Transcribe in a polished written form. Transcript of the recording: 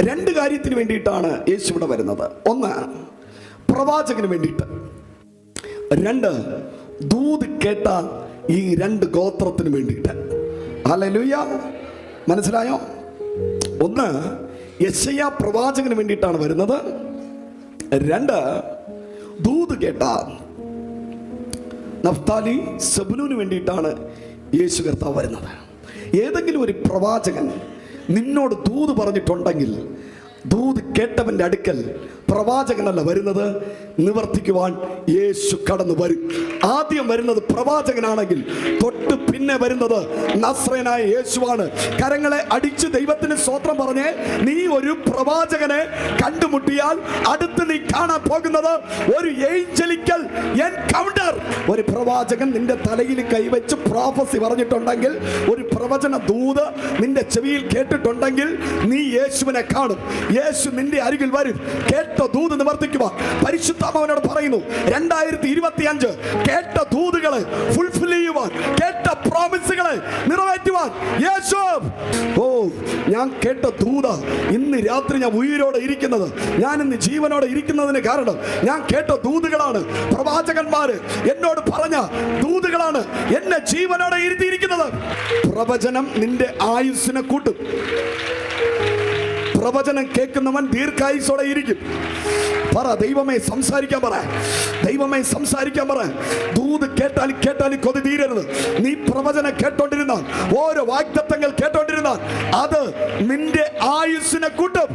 രണ്ട് കാര്യത്തിന് വേണ്ടിയിട്ടാണ് യേശു ഇവിടെ വരുന്നത്. ഒന്ന്, പ്രവാചകന് വേണ്ടിയിട്ട്. രണ്ട്, ദൂത് കേട്ട ഈ രണ്ട് ഗോത്രത്തിന് വേണ്ടിയിട്ട്. ഹല്ലേലൂയ. മനസ്സിലായോ? ഒന്ന്, യെശയ്യാ പ്രവാചകന് വേണ്ടിയിട്ടാണ് വരുന്നത്. രണ്ട്, ദൂത് കേട്ട നഫ്താലി സെബൂലൂന് വേണ്ടിയിട്ടാണ് യേശു കർത്താവ് വരുന്നത്. ഏതെങ്കിലും ഒരു പ്രവാചകൻ നിന്നോട് ദൂത് പറഞ്ഞിട്ടുണ്ടെങ്കിൽ, ദൂത് കേട്ടവൻ്റെ അടുക്കൽ പ്രവാചകനല്ല വരുന്നത്, നിവർത്തിക്കുവാൻ യേശു കടന്നു വരും. ആദ്യം വരുന്നത് പ്രവാചകനാണെങ്കിൽ തൊട്ട് പിന്നെ വരുന്നത് നസ്രയനായ യേശുവാണ്. കരങ്ങളെ അടിച്ച് ദൈവത്തിന് സ്തോത്രം പറഞ്ഞേ. നീ ഒരു പ്രവാചകനെ കണ്ടുമുട്ടിയാൽ അടുത്ത് നീ കാണാൻ പോകുന്നത് ഒരു ഏഞ്ചലിക്കൽ എൻകൗണ്ടർ. ഒരു പ്രവാചകൻ നിന്റെ തലയിൽ കൈവച്ച് പ്രോഫസി പറഞ്ഞിട്ടുണ്ടെങ്കിൽ, ഒരു പ്രവചന ദൂത് നിന്റെ ചെവിയിൽ കേട്ടിട്ടുണ്ടെങ്കിൽ, നീ യേശുവിനെ കാണും. യേശു നിന്റെ അരികിൽ വരും. കേട്ട ദൂത് നിവർത്തിക്കുക. പരിശുദ്ധാത്മാവിനോട് പറയുന്നു, 2025 കേട്ട ദൂതുകളെ ഫുൾഫിൽ ചെയ്യുവാൻ, കേട്ട പ്രോമിസുകളെ നിറവേറ്റുവാൻ യേശു. ഓ, ഞാൻ കേട്ട ദൂത ഇന്ന് രാത്രി ഞാൻ ഉയിരോടെ ഇരിക്കുന്നത്, ഞാൻ ഇന്ന് ജീവനോടെ ഇരിക്കുന്നതിന് കാരണം ഞാൻ കേട്ട ദൂതുകളാണ്. പ്രവാചകന്മാര് എന്നോട് പറഞ്ഞ ദൂതുകളാണ് എന്നെ ജീവനോടെ ഇരുത്തിയിരിക്കുന്നത്. പ്രവചനം നിന്റെ ആയുസ്സിനെ കൂട്ടും. പ്രവചനം കേൾക്കുന്നവൻ ദീർഘായുസ്സോടെ ഇരിക്കും. പറ, ദൈവമേ സംസാരിക്കാൻ പറ, ദൈവമേ സംസാരിക്കാൻ പറ. ദൂത് കേട്ടാൽ കൊതി തീരരുത്. നീ പ്രവചനം കേട്ടോണ്ടിരുന്നാൽ, ഓരോ വാഗ്ദത്തങ്ങൾ കേട്ടോണ്ടിരുന്നാൽ അത് നിന്റെ ആയുസ്സിനെ കൂട്ടും.